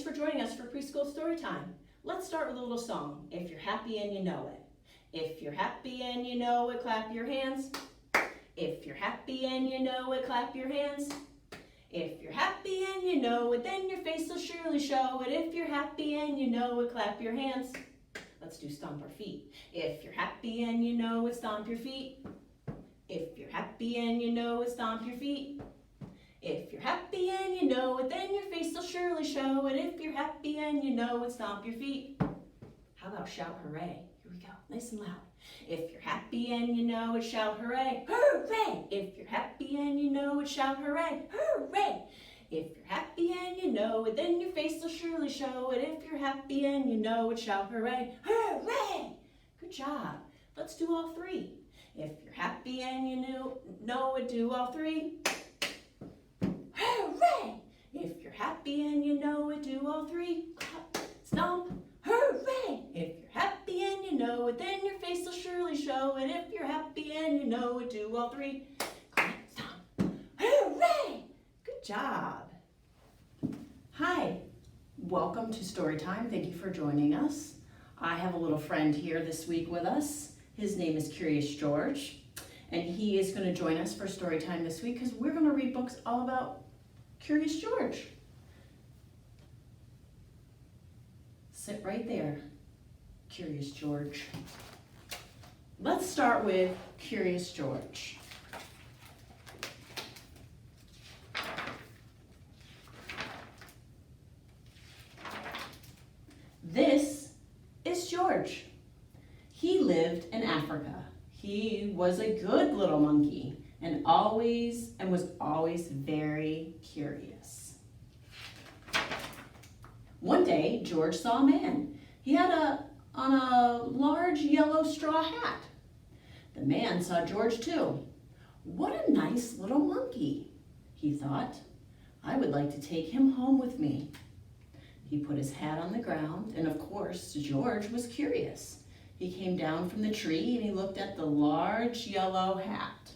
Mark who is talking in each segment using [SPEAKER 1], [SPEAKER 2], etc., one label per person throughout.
[SPEAKER 1] Thanks for joining us for Preschool Storytime. Let's start with a little song, If You're Happy and You Know It. If you're happy and you know it, clap your hands. If you're happy and you know it, clap your hands. If you're happy and you know it, then your face will surely show it. If you're happy and you know it, clap your hands. Let's do stomp our feet. If you're happy and you know it, stomp your feet. If you're happy and you know it, stomp your feet. If you're happy and you know it, then your face will surely show it. If you're happy and you know it, stomp your feet. How about shout hooray? Here we go, nice and loud. If you're happy and you know it, shout hooray. Hooray! If you're happy and you know it, shout hooray. Hooray! If you're happy and you know it, then your face will surely show it. If you're happy and you know it, shout hooray. Hooray! Good job. Let's do all three. If you're happy and you know it, do all three. Hooray! If you're happy and you know it, do all three. Clap, stomp, hooray! If you're happy and you know it, then your face will surely show it. If you're happy and you know it, do all three. Clap, stomp, hooray! Good job. Hi, welcome to Storytime. Thank you for joining us. I have a little friend here this week with us. His name is Curious George, and he is going to join us for Storytime this week because we're going to read books all about Curious George. Sit right there, Curious George. Let's start with Curious George. This is George. He lived in Africa. He was a good little monkey and was always very curious. One day, George saw a man. He had on a large yellow straw hat. The man saw George too. What a nice little monkey, he thought. I would like to take him home with me. He put his hat on the ground, and of course, George was curious. He came down from the tree and he looked at the large yellow hat.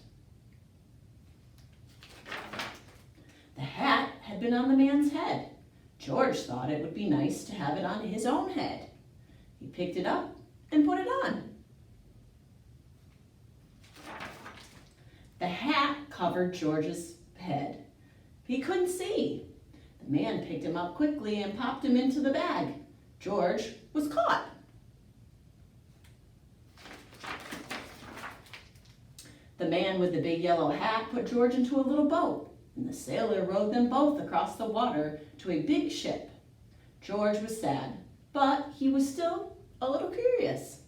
[SPEAKER 1] The hat had been on the man's head. George thought it would be nice to have it on his own head. He picked it up and put it on. The hat covered George's head. He couldn't see. The man picked him up quickly and popped him into the bag. George was caught. The man with the big yellow hat put George into a little boat, and the sailor rowed them both across the water to a big ship. George was sad, but he was still a little curious.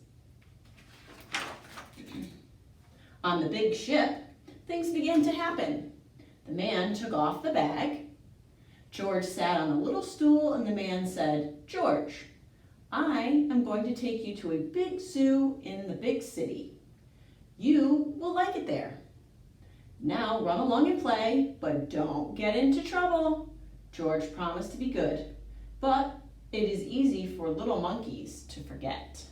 [SPEAKER 1] On the big ship, things began to happen. The man took off the bag. George sat on a little stool, and the man said, "George, I am going to take you to a big zoo in the big city. You will like it there. Now run along and play, but don't get into trouble." George promised to be good, but it is easy for little monkeys to forget.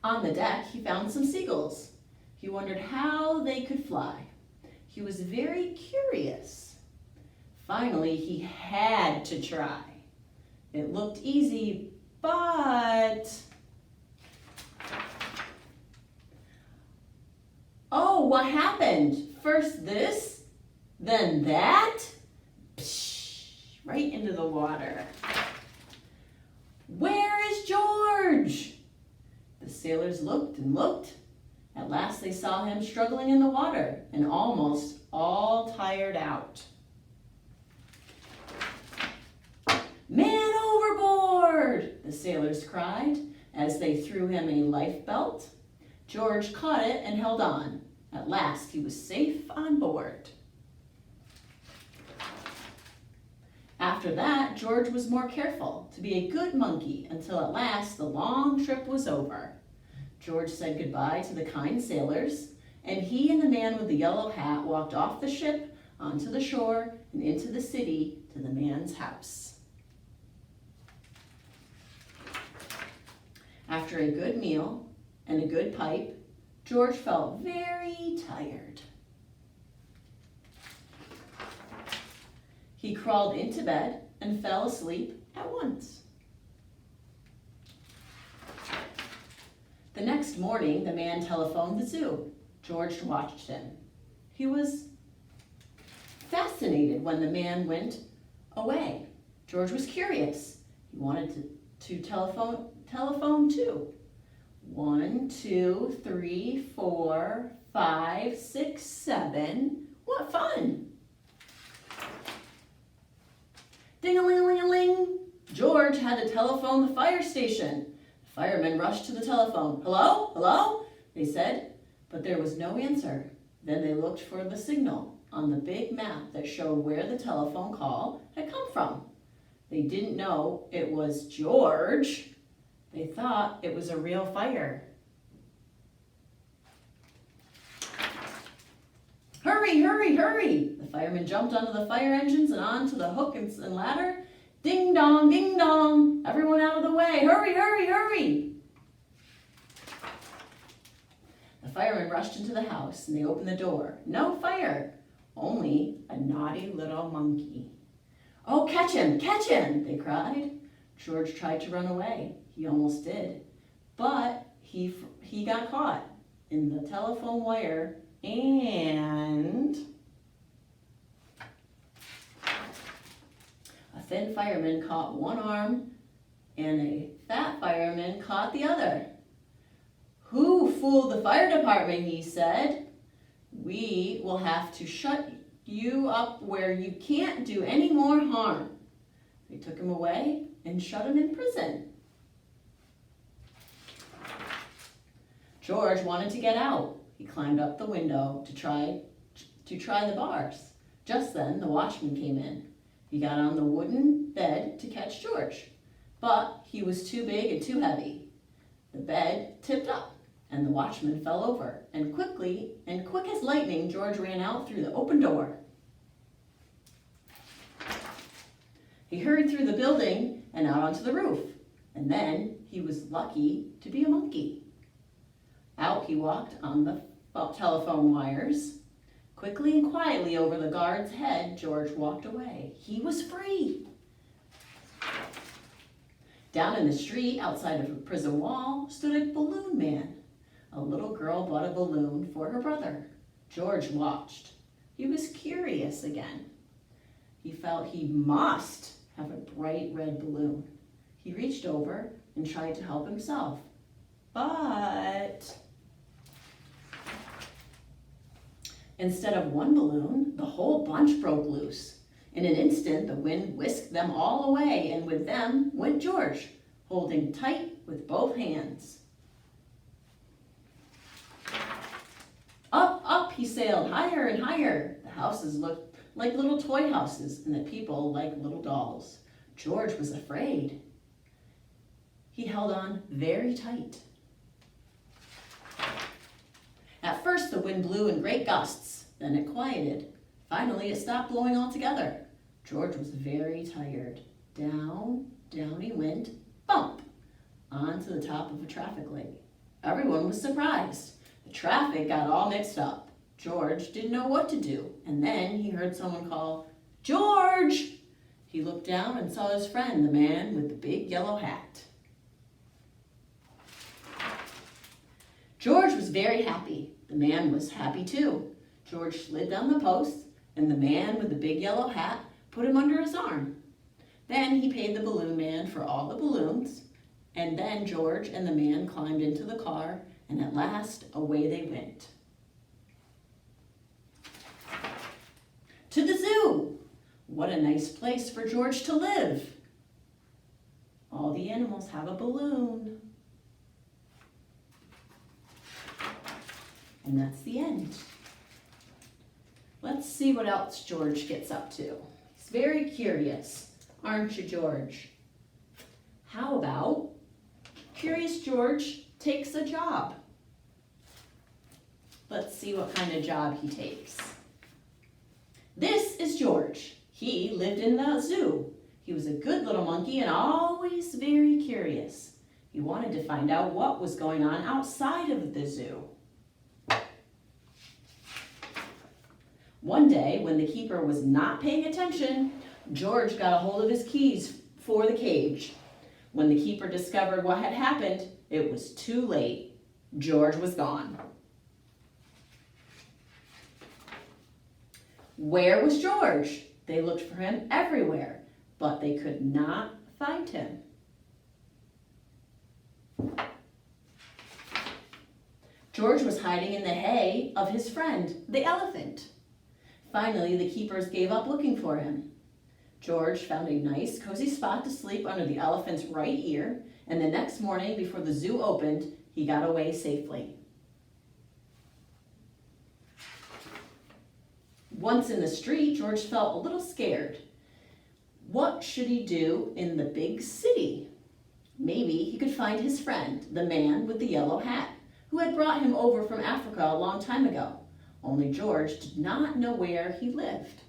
[SPEAKER 1] On the deck, he found some seagulls. He wondered how they could fly. He was very curious. Finally, he had to try. It looked easy, but... Oh, what happened? First this, then that? Psh, right into the water. Where is George? The sailors looked and looked. At last they saw him struggling in the water and almost all tired out. Man overboard, the sailors cried as they threw him a life belt. George caught it and held on. At last he was safe on board. After that, George was more careful to be a good monkey until at last the long trip was over. George said goodbye to the kind sailors, and he and the man with the yellow hat walked off the ship onto the shore and into the city to the man's house. After a good meal and a good pipe, George felt very tired. He crawled into bed and fell asleep at once. The next morning, the man telephoned the zoo. George watched him. He was fascinated when the man went away. George was curious. He wanted to telephone too. 1, 2, 3, 4, 5, 6, 7. What fun! Ding-a-ling-a-ling-a-ling! George had to telephone the fire station. The firemen rushed to the telephone. Hello? Hello? They said, but there was no answer. Then they looked for the signal on the big map that showed where the telephone call had come from. They didn't know it was George. They thought it was a real fire. Hurry, hurry, hurry! The firemen jumped onto the fire engines and onto the hook and ladder. Ding dong, ding dong! Everyone out of the way! Hurry, hurry, hurry! The firemen rushed into the house and they opened the door. No fire, only a naughty little monkey. Oh, catch him, they cried. George tried to run away. He almost did, but he got caught in the telephone wire and a thin fireman caught one arm and a fat fireman caught the other. Who fooled the fire department, he said. We will have to shut you up where you can't do any more harm. They took him away and shut him in prison. George wanted to get out. He climbed up the window to try the bars. Just then, the watchman came in. He got on the wooden bed to catch George, but he was too big and too heavy. The bed tipped up, and the watchman fell over, and quick as lightning, George ran out through the open door. He hurried through the building and out onto the roof, and then he was lucky to be a monkey. Out he walked on the telephone wires. Quickly and quietly over the guard's head, George walked away. He was free. Down in the street, outside of a prison wall, stood a balloon man. A little girl bought a balloon for her brother. George watched. He was curious again. He felt he must have a bright red balloon. He reached over and tried to help himself, but instead of one balloon, the whole bunch broke loose. In an instant, the wind whisked them all away, and with them went George, holding tight with both hands. Up, up he sailed, higher and higher. The houses looked like little toy houses, and the people like little dolls. George was afraid. He held on very tight. At first, the wind blew in great gusts. Then it quieted. Finally, it stopped blowing altogether. George was very tired. Down, down he went, bump, onto the top of a traffic light. Everyone was surprised. The traffic got all mixed up. George didn't know what to do, and then he heard someone call, "George!" He looked down and saw his friend, the man with the big yellow hat. George was very happy. The man was happy too. George slid down the post, and the man with the big yellow hat put him under his arm. Then he paid the balloon man for all the balloons, and then George and the man climbed into the car, and at last away they went. To the zoo! What a nice place for George to live. All the animals have a balloon. And that's the end. Let's see what else George gets up to. He's very curious, aren't you, George? How about Curious George takes a job? Let's see what kind of job he takes. This is George. He lived in the zoo. He was a good little monkey and always very curious. He wanted to find out what was going on outside of the zoo. One day, when the keeper was not paying attention, George got a hold of his keys for the cage. When the keeper discovered what had happened, it was too late. George was gone. Where was George? They looked for him everywhere, but they could not find him. George was hiding in the hay of his friend, the elephant. Finally, the keepers gave up looking for him. George found a nice, cozy spot to sleep under the elephant's right ear, and the next morning, before the zoo opened, he got away safely. Once in the street, George felt a little scared. What should he do in the big city? Maybe he could find his friend, the man with the yellow hat, who had brought him over from Africa a long time ago. Only George did not know where he lived.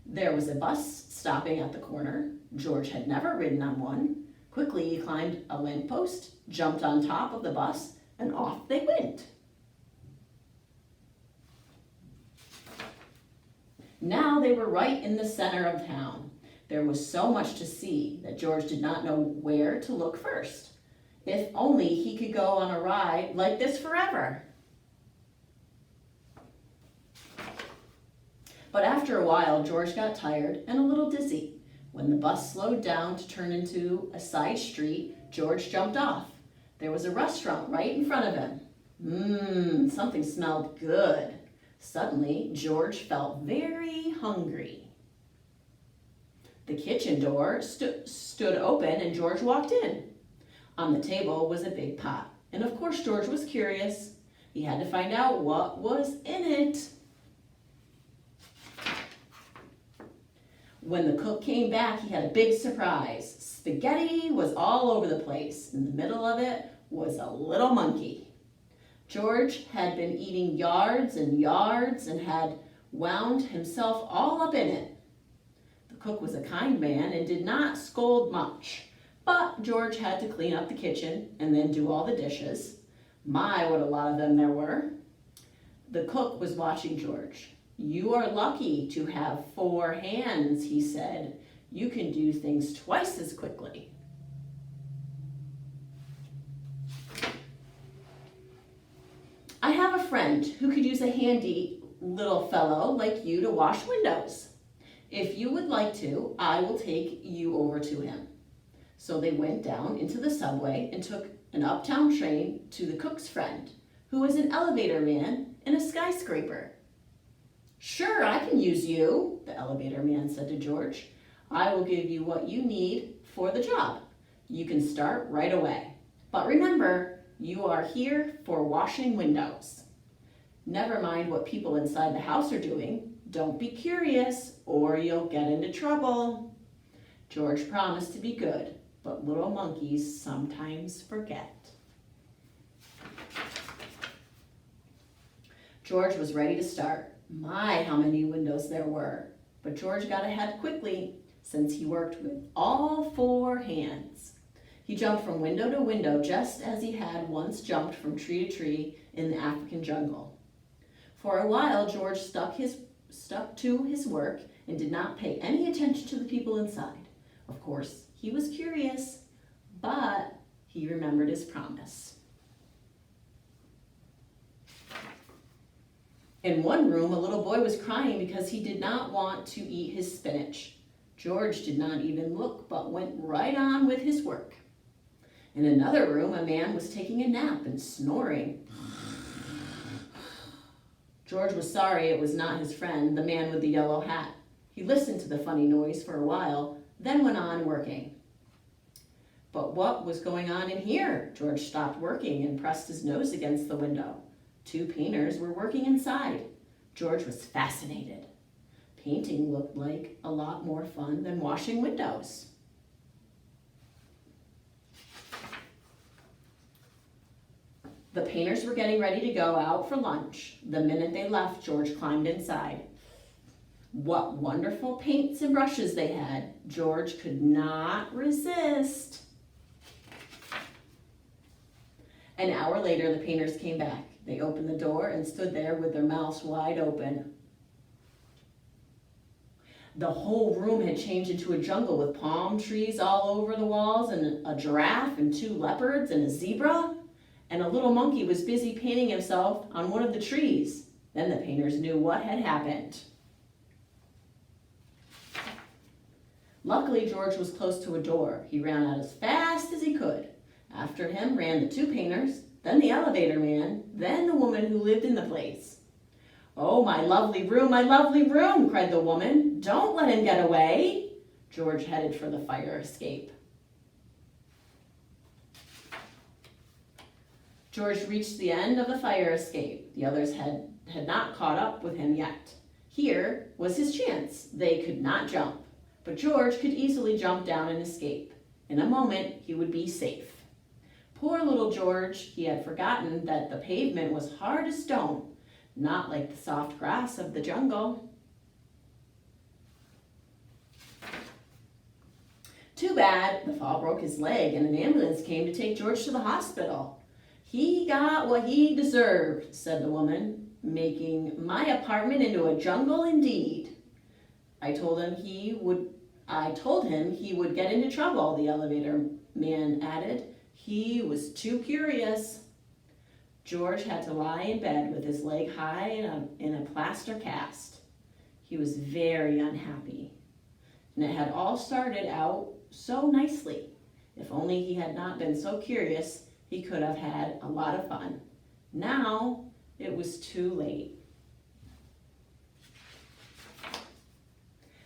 [SPEAKER 1] There was a bus stopping at the corner. George had never ridden on one. Quickly he climbed a lamppost, jumped on top of the bus, and off they went. Now they were right in the center of town. There was so much to see that George did not know where to look first. If only he could go on a ride like this forever. But after a while, George got tired and a little dizzy. When the bus slowed down to turn into a side street, George jumped off. There was a restaurant right in front of him. Something smelled good. Suddenly, George felt very hungry. The kitchen door stood open and George walked in. On the table was a big pot, and of course George was curious. He had to find out what was in it. When the cook came back, he had a big surprise. Spaghetti was all over the place. In the middle of it was a little monkey. George had been eating yards and yards and had wound himself all up in it. The cook was a kind man and did not scold much, but George had to clean up the kitchen and then do all the dishes. My, what a lot of them there were. The cook was watching George. "You are lucky to have 4 hands," he said. "You can do things twice as quickly." "I have a friend who could use a handy little fellow like you to wash windows. If you would like to, I will take you over to him." So they went down into the subway and took an uptown train to the cook's friend, who was an elevator man in a skyscraper. "Sure, I can use you," the elevator man said to George. "I will give you what you need for the job. You can start right away. But remember, you are here for washing windows. Never mind what people inside the house are doing. Don't be curious or you'll get into trouble." George promised to be good, but little monkeys sometimes forget. George was ready to start. My, how many windows there were. But George got ahead quickly since he worked with all 4 hands. He jumped from window to window just as he had once jumped from tree to tree in the African jungle. For a while, George stuck to his work and did not pay any attention to the people inside. Of course, he was curious, but he remembered his promise. In one room, a little boy was crying because he did not want to eat his spinach. George did not even look, but went right on with his work. In another room, a man was taking a nap and snoring. George was sorry it was not his friend, the man with the yellow hat. He listened to the funny noise for a while, then went on working. But what was going on in here? George stopped working and pressed his nose against the window. 2 painters were working inside. George was fascinated. Painting looked like a lot more fun than washing windows. The painters were getting ready to go out for lunch. The minute they left, George climbed inside. What wonderful paints and brushes they had. George could not resist. An hour later, the painters came back. They opened the door and stood there with their mouths wide open. The whole room had changed into a jungle with palm trees all over the walls and a giraffe and 2 leopards and a zebra. And a little monkey was busy painting himself on one of the trees. Then the painters knew what had happened. Luckily, George was close to a door. He ran out as fast as he could. After him ran the 2 painters, then the elevator man, then the woman who lived in the place. "Oh, my lovely room," cried the woman. "Don't let him get away." George headed for the fire escape. George reached the end of the fire escape. The others had not caught up with him yet. Here was his chance. They could not jump, but George could easily jump down and escape. In a moment, he would be safe. Poor little George, he had forgotten that the pavement was hard as stone, not like the soft grass of the jungle. Too bad, the fall broke his leg and an ambulance came to take George to the hospital. "He got what he deserved," said the woman, "making my apartment into a jungle indeed." I told him he would get into trouble, the elevator man added. He was too curious. George had to lie in bed with his leg high in a plaster cast. He was very unhappy. And it had all started out so nicely. If only he had not been so curious, he could have had a lot of fun. Now it was too late.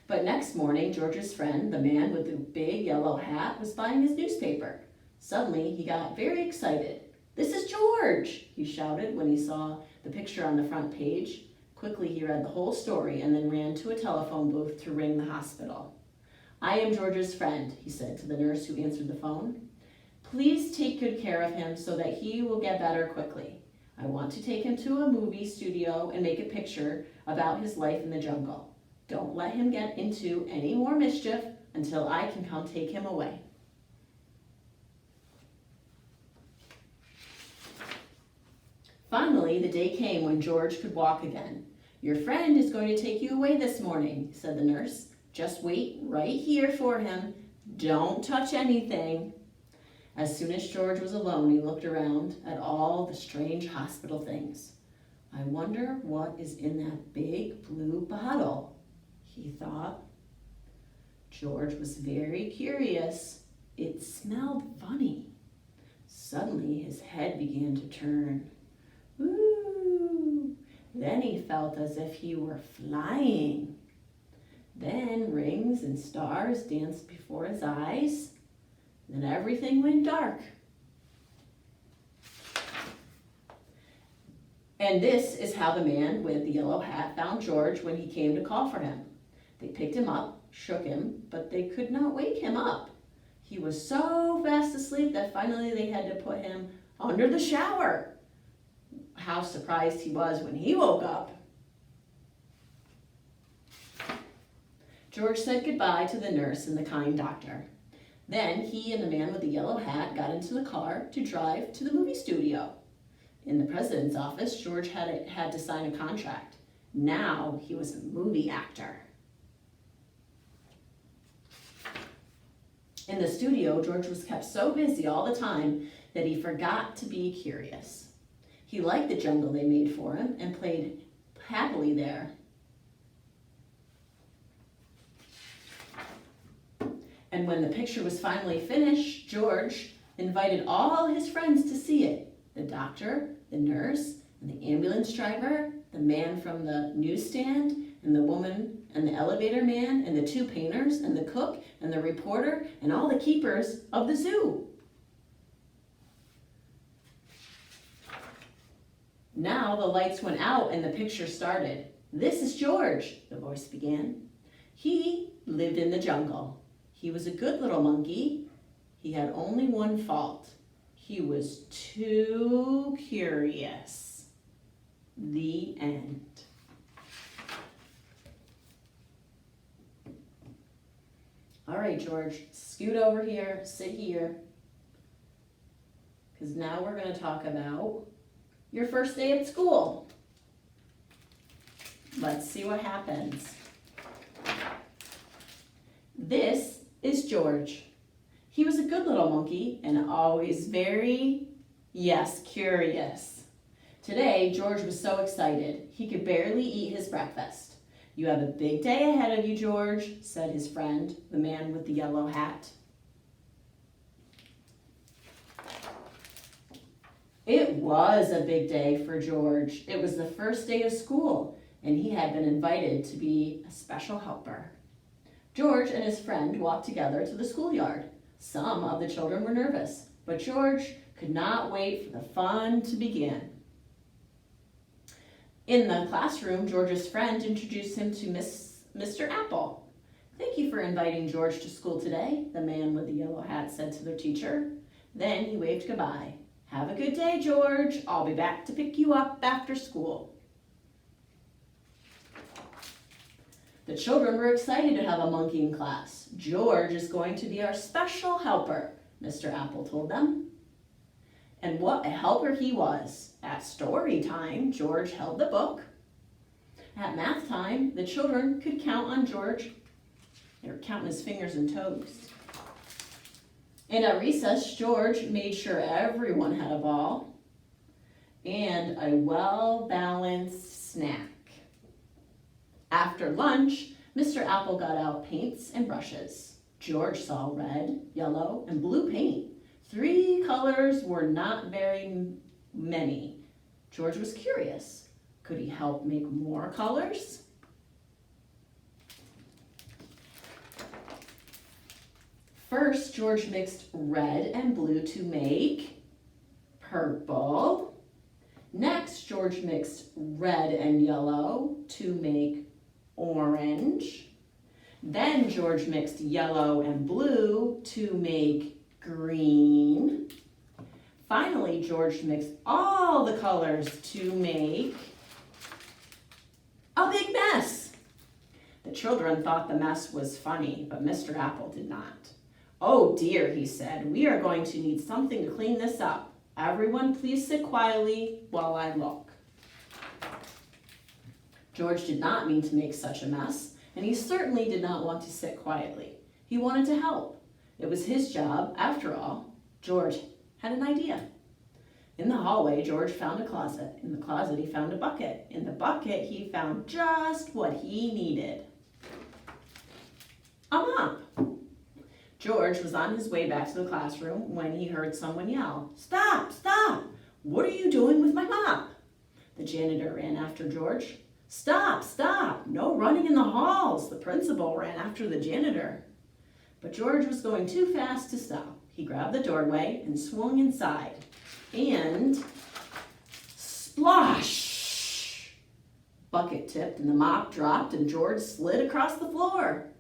[SPEAKER 1] But next morning, George's friend, the man with the big yellow hat, was buying his newspaper. Suddenly, he got very excited. "This is George," he shouted when he saw the picture on the front page. Quickly, he read the whole story and then ran to a telephone booth to ring the hospital. "I am George's friend," he said to the nurse who answered the phone. "Please take good care of him so that he will get better quickly. I want to take him to a movie studio and make a picture about his life in the jungle. Don't let him get into any more mischief until I can come take him away." Finally, the day came when George could walk again. "Your friend is going to take you away this morning," said the nurse. "Just wait right here for him. Don't touch anything." As soon as George was alone, he looked around at all the strange hospital things. "I wonder what is in that big blue bottle," he thought. George was very curious. It smelled funny. Suddenly, his head began to turn. Ooh! Then he felt as if he were flying. Then rings and stars danced before his eyes. Then everything went dark. And this is how the man with the yellow hat found George when he came to call for him. They picked him up, shook him, but they could not wake him up. He was so fast asleep that finally they had to put him under the shower. How surprised he was when he woke up. George said goodbye to the nurse and the kind doctor. Then he and the man with the yellow hat got into the car to drive to the movie studio. In the president's office, George had to sign a contract. Now he was a movie actor. In the studio, George was kept so busy all the time that he forgot to be curious. He liked the jungle they made for him and played happily there. And when the picture was finally finished, George invited all his friends to see it. The doctor, the nurse, and the ambulance driver, the man from the newsstand, and the woman, and the elevator man, and the 2 painters, and the cook, and the reporter, and all the keepers of the zoo. Now the lights went out and the picture started. "This is George," the voice began. "He lived in the jungle. He was a good little monkey. He had only one fault. He was too curious." The end. All right, George, scoot over here, sit here, because now we're going to talk about your first day at school. Let's see what happens. This is George. He was a good little monkey and always very, yes, curious. Today, George was so excited, he could barely eat his breakfast. "You have a big day ahead of you, George," said his friend, the man with the yellow hat. It was a big day for George. It was the first day of school, and he had been invited to be a special helper. George and his friend walked together to the schoolyard. Some of the children were nervous, but George could not wait for the fun to begin. In the classroom, George's friend introduced him to Mr. Apple. "Thank you for inviting George to school today," the man with the yellow hat said to their teacher. Then he waved goodbye. "Have a good day, George. I'll be back to pick you up after school." The children were excited to have a monkey in class. "George is going to be our special helper," Mr. Apple told them. And what a helper he was. At story time, George held the book. At math time, the children could count on George. They were counting his fingers and toes. And at recess, George made sure everyone had a ball and a well-balanced snack. After lunch, Mr. Apple got out paints and brushes. George saw red, yellow, and blue paint. 3 colors were not very many. George was curious. Could he help make more colors? First, George mixed red and blue to make purple. Next, George mixed red and yellow to make orange. Then George mixed yellow and blue to make green. Finally, George mixed all the colors to make a big mess. The children thought the mess was funny, but Mr. Apple did not. "Oh dear," he said, "we are going to need something to clean this up. Everyone please sit quietly while I look." George did not mean to make such a mess, and he certainly did not want to sit quietly. He wanted to help. It was his job, after all. George had an idea. In the hallway, George found a closet. In the closet, he found a bucket. In the bucket, he found just what he needed: a mop. George was on his way back to the classroom when he heard someone yell, "Stop, stop! What are you doing with my mop?" The janitor ran after George. "Stop, stop! No running in the halls!" The principal ran after the janitor. But George was going too fast to stop. He grabbed the doorway and swung inside. And splosh! Bucket tipped and the mop dropped and George slid across the floor.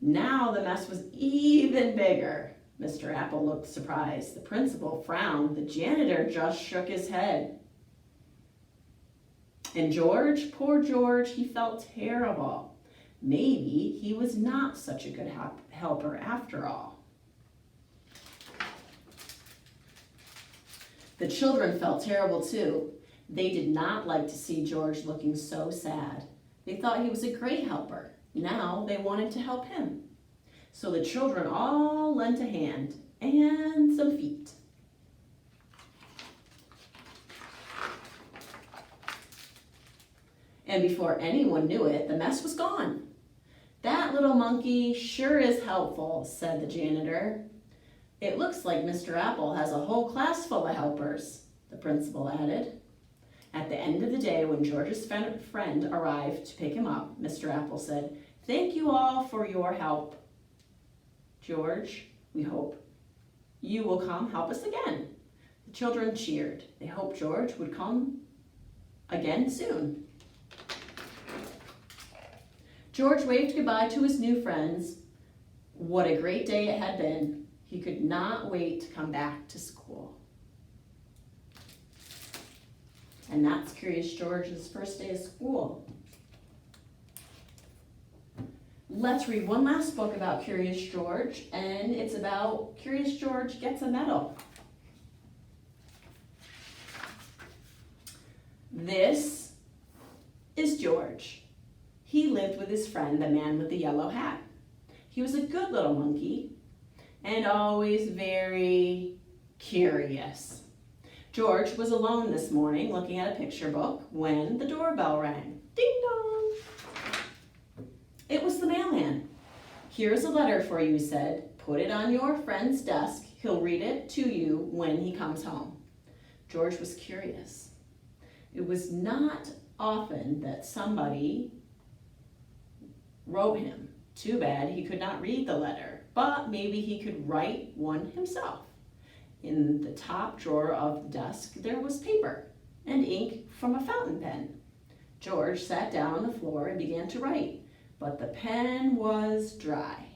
[SPEAKER 1] Now the mess was even bigger. Mr. Apple looked surprised. The principal frowned. The janitor just shook his head. And George, poor George, he felt terrible. Maybe he was not such a good helper after all. The children felt terrible too. They did not like to see George looking so sad. They thought he was a great helper. Now they wanted to help him. So the children all lent a hand and some feet. And before anyone knew it, the mess was gone. "That little monkey sure is helpful," said the janitor. "It looks like Mr. Apple has a whole class full of helpers," the principal added. At the end of the day, when George's friend arrived to pick him up, Mr. Apple said, "Thank you all for your help. George, we hope you will come help us again." The children cheered. They hoped George would come again soon. George waved goodbye to his new friends. What a great day it had been. He could not wait to come back to school. And that's Curious George's first day of school. Let's read one last book about Curious George, and it's about Curious George Gets a Medal. This is George. He lived with his friend, the man with the yellow hat. He was a good little monkey and always very curious. George was alone this morning looking at a picture book when the doorbell rang. Ding dong! It was the mailman. "Here's a letter for you," he said. "Put it on your friend's desk. He'll read it to you when he comes home." George was curious. It was not often that somebody wrote him. Too bad he could not read the letter, but maybe he could write one himself. In the top drawer of the desk there was paper and ink from a fountain pen. George sat down on the floor and began to write, but the pen was dry.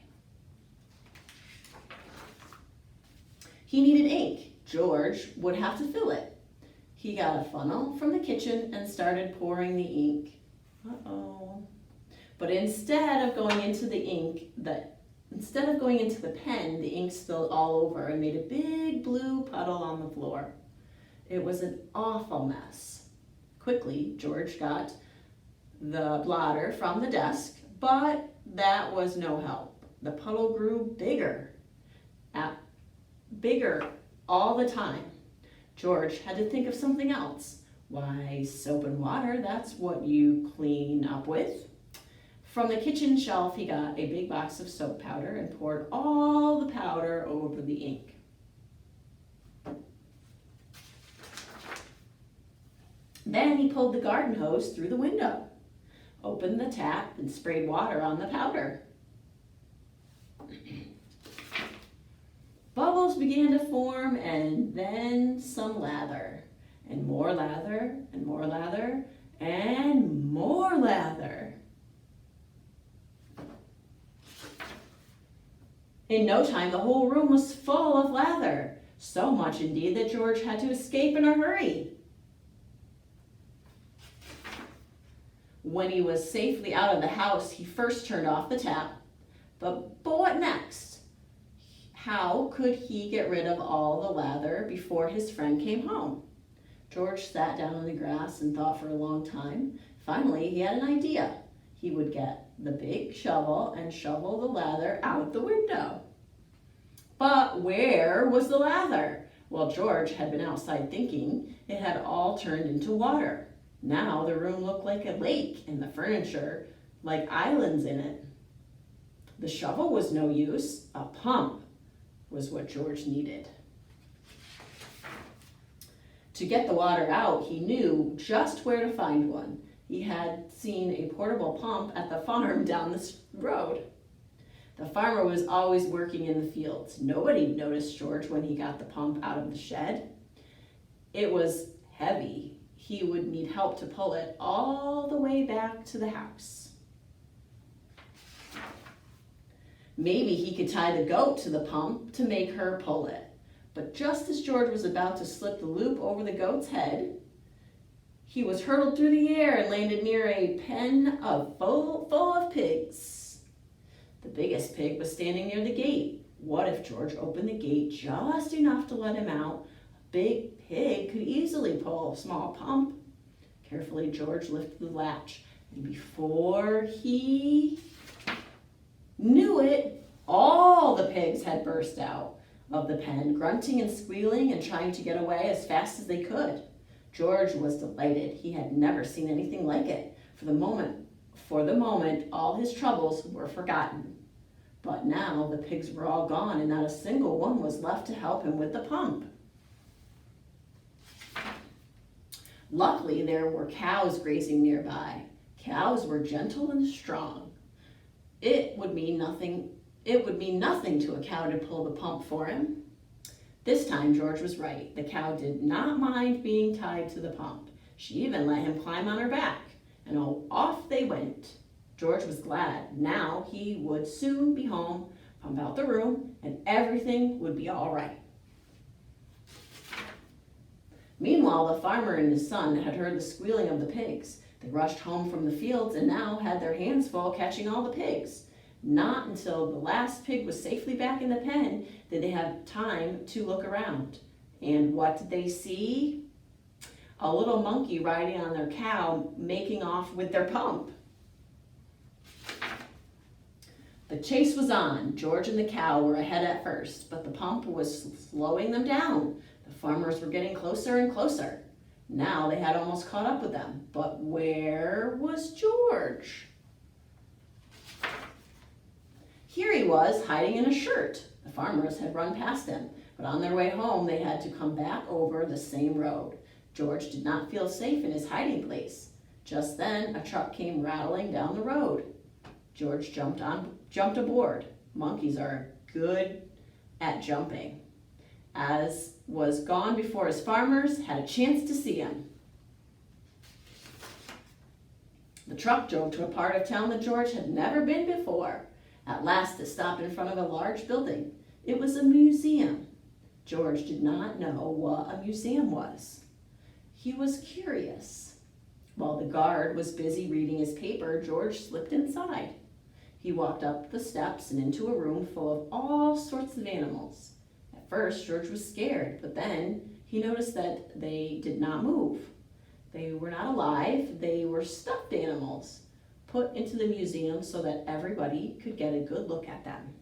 [SPEAKER 1] He needed ink. George would have to fill it. He got a funnel from the kitchen and started pouring the ink. But instead of going into the pen, the ink spilled all over and made a big blue puddle on the floor. It was an awful mess. Quickly, George got the blotter from the desk, but that was no help. The puddle grew bigger all the time. George had to think of something else. Why, soap and water, that's what you clean up with. From the kitchen shelf, he got a big box of soap powder and poured all the powder over the ink. Then he pulled the garden hose through the window, opened the tap, and sprayed water on the powder. Bubbles began to form, and then some lather, and more lather, and more lather, and more lather. In no time, the whole room was full of lather, so much indeed that George had to escape in a hurry. When he was safely out of the house, he first turned off the tap. But what next? How could he get rid of all the lather before his friend came home? George sat down on the grass and thought for a long time. Finally, he had an idea. He would get the big shovel and shovel the lather out the window. But where was the lather? While George had been outside thinking, it had all turned into water. Now the room looked like a lake and the furniture like islands in it. The shovel was no use. A pump was what George needed. To get the water out, he knew just where to find one. He had seen a portable pump at the farm down the road. The farmer was always working in the fields. Nobody noticed George when he got the pump out of the shed. It was heavy. He would need help to pull it all the way back to the house. Maybe he could tie the goat to the pump to make her pull it. But just as George was about to slip the loop over the goat's head, he was hurtled through the air and landed near a pen full of pigs. The biggest pig was standing near the gate. What if George opened the gate just enough to let him out? A big pig could easily pull a small pump. Carefully, George lifted the latch, and before he knew it, all the pigs had burst out of the pen, grunting and squealing and trying to get away as fast as they could. George was delighted. He had never seen anything like it. For the moment, all his troubles were forgotten. But now the pigs were all gone, and not a single one was left to help him with the pump. Luckily, there were cows grazing nearby. Cows were gentle and strong. It would mean nothing to a cow to pull the pump for him. This time, George was right. The cow did not mind being tied to the pump. She even let him climb on her back, and off they went. George was glad. Now he would soon be home, pump out the room, and everything would be all right. Meanwhile, the farmer and his son had heard the squealing of the pigs. They rushed home from the fields and now had their hands full catching all the pigs. Not until the last pig was safely back in the pen did they have time to look around. And what did they see? A little monkey riding on their cow, making off with their pump. The chase was on. George and the cow were ahead at first, but the pump was slowing them down. The farmers were getting closer and closer. Now they had almost caught up with them. But where was George? Here he was, hiding in a shirt. The farmers had run past him, but on their way home they had to come back over the same road. George did not feel safe in his hiding place. Just then, a truck came rattling down the road. George jumped aboard. Monkeys are good at jumping. As was gone before his farmers had a chance to see him. The truck drove to a part of town that George had never been before. At last it stopped in front of a large building. It was a museum. George did not know what a museum was. He was curious. While the guard was busy reading his paper, George slipped inside. He walked up the steps and into a room full of all sorts of animals. At first, George was scared, but then he noticed that they did not move. They were not alive. They were stuffed animals put into the museum so that everybody could get a good look at them.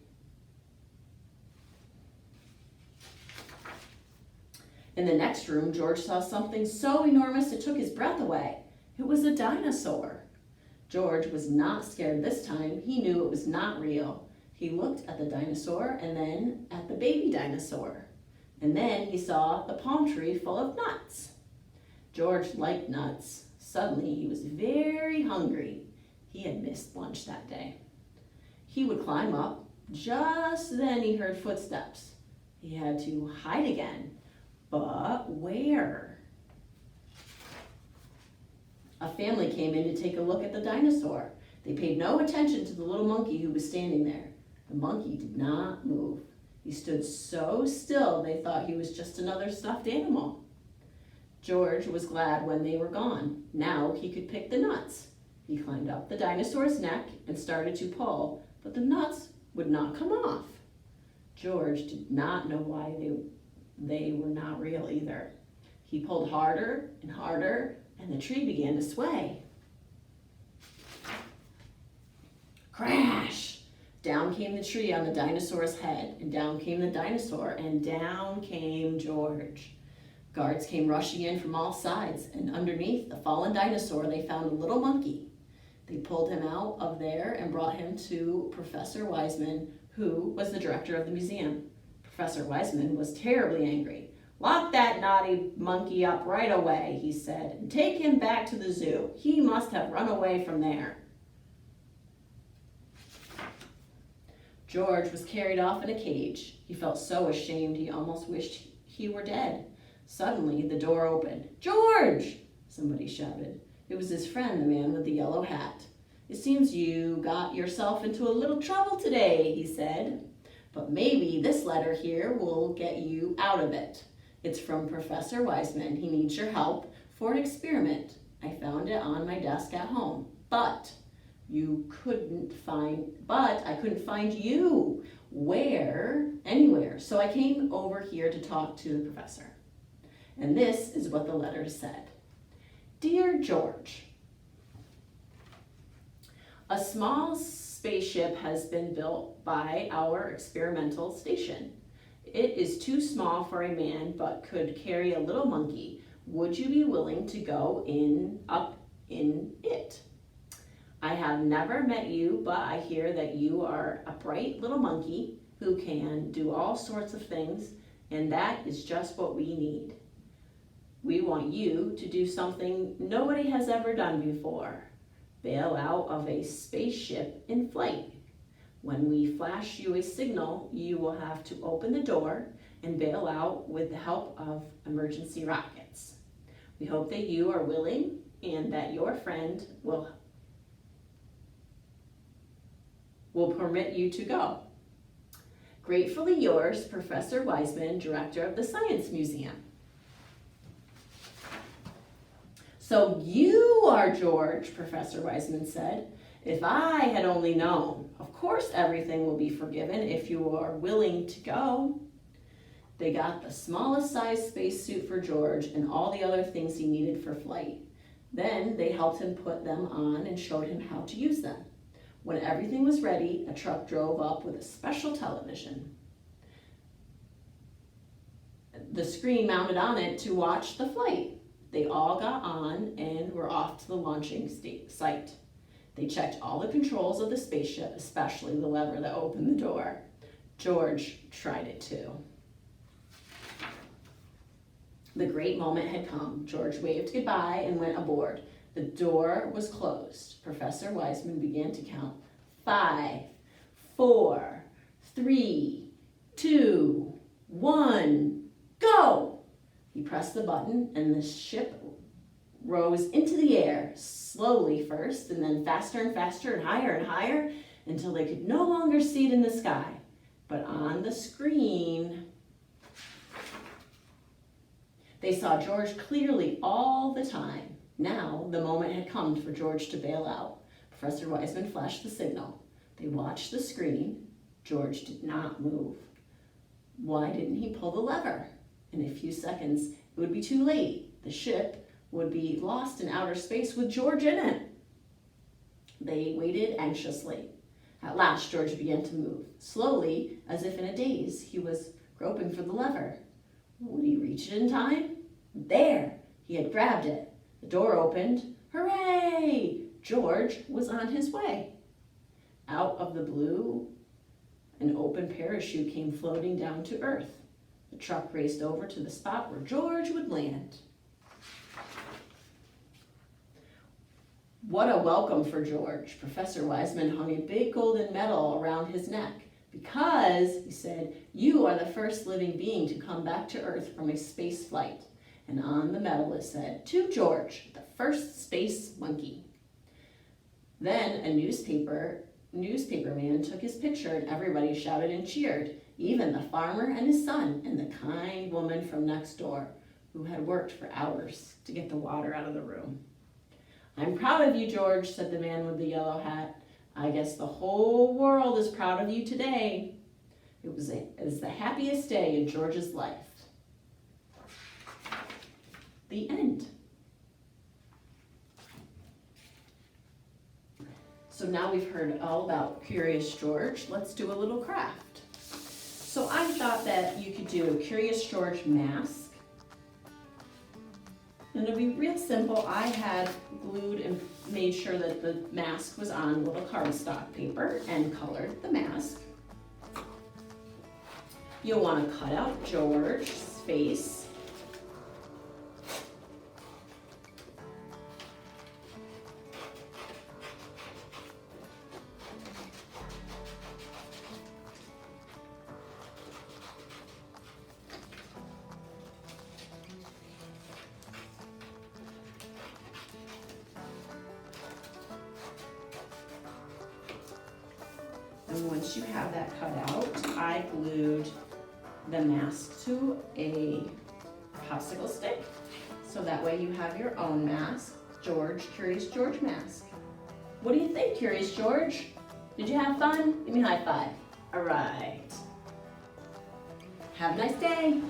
[SPEAKER 1] In the next room, George saw something so enormous it took his breath away. It was a dinosaur. George was not scared this time. He knew it was not real. He looked at the dinosaur and then at the baby dinosaur. And then he saw the palm tree full of nuts. George liked nuts. Suddenly he was very hungry. He had missed lunch that day. He would climb up. Just then he heard footsteps. He had to hide again. But where? A family came in to take a look at the dinosaur. They paid no attention to the little monkey who was standing there. The monkey did not move. He stood so still they thought he was just another stuffed animal. George was glad when they were gone. Now he could pick the nuts. He climbed up the dinosaur's neck and started to pull, but the nuts would not come off. George did not know why they were not real either. He pulled harder and harder, and the tree began to sway. Crash! Down came the tree on the dinosaur's head, and down came the dinosaur, and down came George. Guards came rushing in from all sides, and underneath the fallen dinosaur they found a little monkey. They pulled him out of there and brought him to Professor Wiseman, who was the director of the museum. Professor Wiseman was terribly angry. "Lock that naughty monkey up right away," he said, "and take him back to the zoo. He must have run away from there." George was carried off in a cage. He felt so ashamed he almost wished he were dead. Suddenly, the door opened. "George!" somebody shouted. It was his friend, the man with the yellow hat. "It seems you got yourself into a little trouble today," he said. "But maybe this letter here will get you out of it. It's from Professor Wiseman. He needs your help for an experiment. I found it on my desk at home. But I couldn't find you anywhere. So I came over here to talk to the professor." And this is what the letter said. "Dear George, a small spaceship has been built by our experimental station. It is too small for a man, but could carry a little monkey. Would you be willing to go up in it? I have never met you, but I hear that you are a bright little monkey who can do all sorts of things, and that is just what we need. We want you to do something nobody has ever done before. Bail out of a spaceship in flight. When we flash you a signal, you will have to open the door and bail out with the help of emergency rockets. We hope that you are willing and that your friend will permit you to go. Gratefully yours, Professor Wiseman, Director of the Science Museum." "So you are George," Professor Wiseman said. "If I had only known. Of course everything will be forgiven if you are willing to go." They got the smallest size spacesuit for George and all the other things he needed for flight. Then they helped him put them on and showed him how to use them. When everything was ready, a truck drove up with a special television. The screen mounted on it to watch the flight. They all got on and were off to the launching site. They checked all the controls of the spaceship, especially the lever that opened the door. George tried it too. The great moment had come. George waved goodbye and went aboard. The door was closed. Professor Wiseman began to count. 5, 4, 3, 2, 1, go! He pressed the button and the ship rose into the air, slowly first, and then faster and faster and higher until they could no longer see it in the sky. But on the screen, they saw George clearly all the time. Now the moment had come for George to bail out. Professor Wiseman flashed the signal. They watched the screen. George did not move. Why didn't he pull the lever? In a few seconds, it would be too late. The ship would be lost in outer space with George in it. They waited anxiously. At last, George began to move. Slowly, as if in a daze, he was groping for the lever. Would he reach it in time? There! He had grabbed it. The door opened. Hooray! George was on his way. Out of the blue, an open parachute came floating down to earth. The truck raced over to the spot where George would land. What a welcome for George. Professor Wiseman hung a big golden medal around his neck because, he said, you are the first living being to come back to Earth from a space flight. And on the medal it said, to George, the first space monkey. Then a newspaperman took his picture and everybody shouted and cheered, even the farmer and his son and the kind woman from next door who had worked for hours to get the water out of the room. I'm proud of you, George, said the man with the yellow hat. I guess the whole world is proud of you today. It was the happiest day in George's life. The end. So now we've heard all about Curious George. Let's do a little craft. So I thought that you could do a Curious George mask. And it'll be real simple. I had glued and made sure that the mask was on little cardstock paper and colored the mask. You'll want to cut out George's face. And once you have that cut out, I glued the mask to a popsicle stick. So that way you have your own mask, Curious George mask. What do you think, Curious George? Did you have fun? Give me a high five. All right. Have a nice day.